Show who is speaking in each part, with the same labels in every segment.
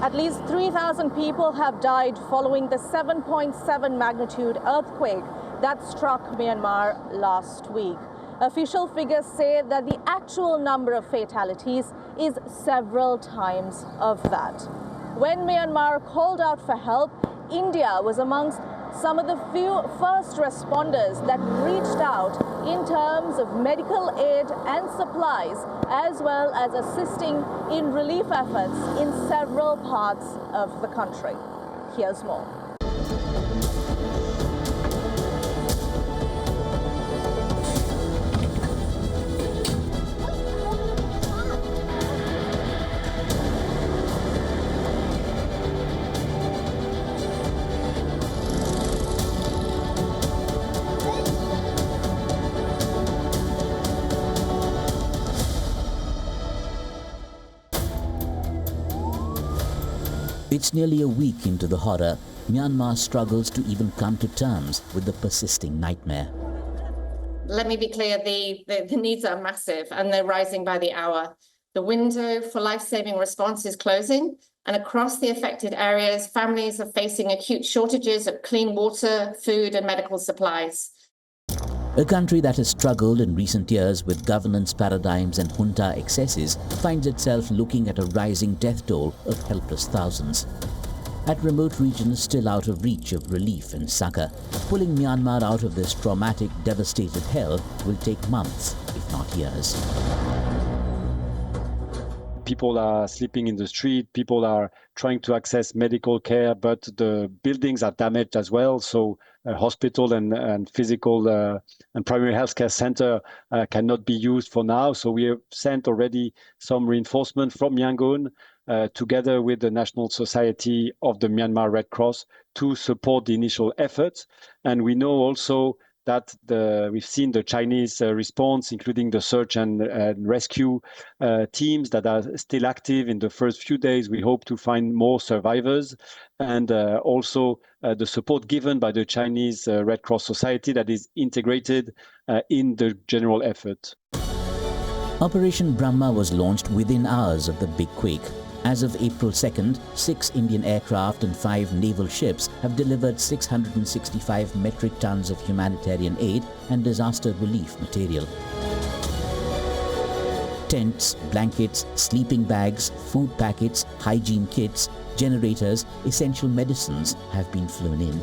Speaker 1: At least 3,000 people have died following the 7.7 magnitude earthquake that struck Myanmar last week. Official figures say that the actual number of fatalities is several times of that. When Myanmar called out for help, India was amongst some of the few first responders that reached out in terms of medical aid and supplies, as well as assisting in relief efforts in several parts of the country. Here's more.
Speaker 2: It's nearly a week into the horror. Myanmar struggles to even come to terms with the persisting nightmare.
Speaker 3: Let me be clear, the needs are massive and they're rising by the hour. The window for life-saving response is closing, and across the affected areas, families are facing acute shortages of clean water, food and medical supplies.
Speaker 2: A country that has struggled in recent years with governance paradigms and junta excesses finds itself looking at a rising death toll of helpless thousands. At remote regions still out of reach of relief and succor, pulling Myanmar out of this traumatic, devastated hell will take months, if not years.
Speaker 4: People are sleeping in the street, people are trying to access medical care, but the buildings are damaged as well. So a hospital and physical and primary healthcare center cannot be used for now. So we have sent already some reinforcement from Yangon together with the National Society of the Myanmar Red Cross to support the initial efforts. And we know also that we've seen the Chinese response, including the search and rescue teams that are still active in the first few days. We hope to find more survivors, and also the support given by the Chinese Red Cross Society that is integrated in the general effort.
Speaker 2: Operation Brahma was launched within hours of the big quake. As of April 2nd, 6 Indian aircraft and 5 naval ships have delivered 665 metric tons of humanitarian aid and disaster relief material. Tents, blankets, sleeping bags, food packets, hygiene kits, generators, essential medicines have been flown in.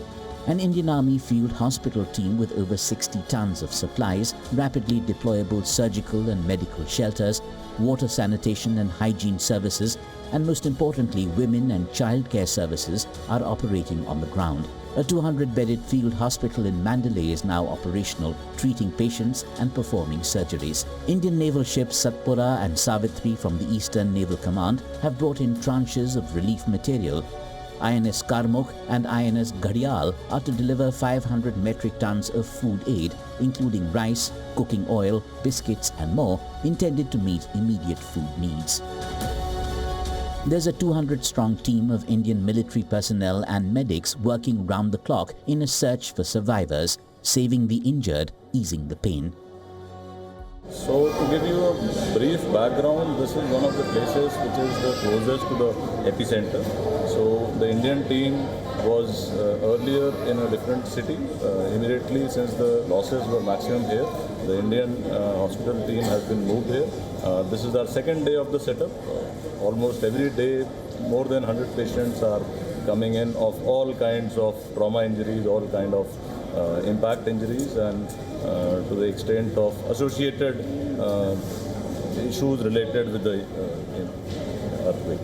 Speaker 2: An Indian Army field hospital team with over 60 tons of supplies, rapidly deployable surgical and medical shelters, water sanitation and hygiene services, and most importantly, women and childcare services are operating on the ground. A 200-bedded field hospital in Mandalay is now operational, treating patients and performing surgeries. Indian naval ships Satpura and Savitri from the Eastern Naval Command have brought in tranches of relief material. INS Karmuk and INS Ghadial are to deliver 500 metric tons of food aid, including rice, cooking oil, biscuits and more, intended to meet immediate food needs. There's a 200-strong team of Indian military personnel and medics working round the clock in a search for survivors, saving the injured, easing the pain.
Speaker 5: So to give you a brief background, this is one of the places which is the closest to the epicenter. So the Indian team was earlier in a different city. Immediately, since the losses were maximum here, the Indian hospital team has been moved here. This is our second day of the setup. Almost every day, more than 100 patients are coming in of all kinds of trauma injuries, all kind of impact injuries, and to the extent of associated issues related with the earthquake.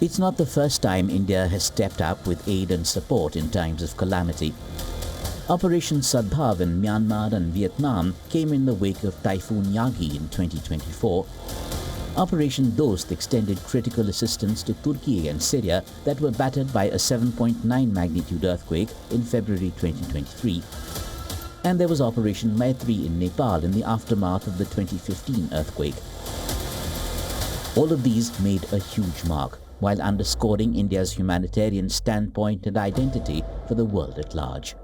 Speaker 2: It's not the first time India has stepped up with aid and support in times of calamity. Operation Sadbhav in Myanmar and Vietnam came in the wake of Typhoon Yagi in 2024. Operation Dost extended critical assistance to Turkey and Syria that were battered by a 7.9 magnitude earthquake in February 2023. And there was Operation Maitri in Nepal in the aftermath of the 2015 earthquake. All of these made a huge mark, while underscoring India's humanitarian standpoint and identity for the world at large.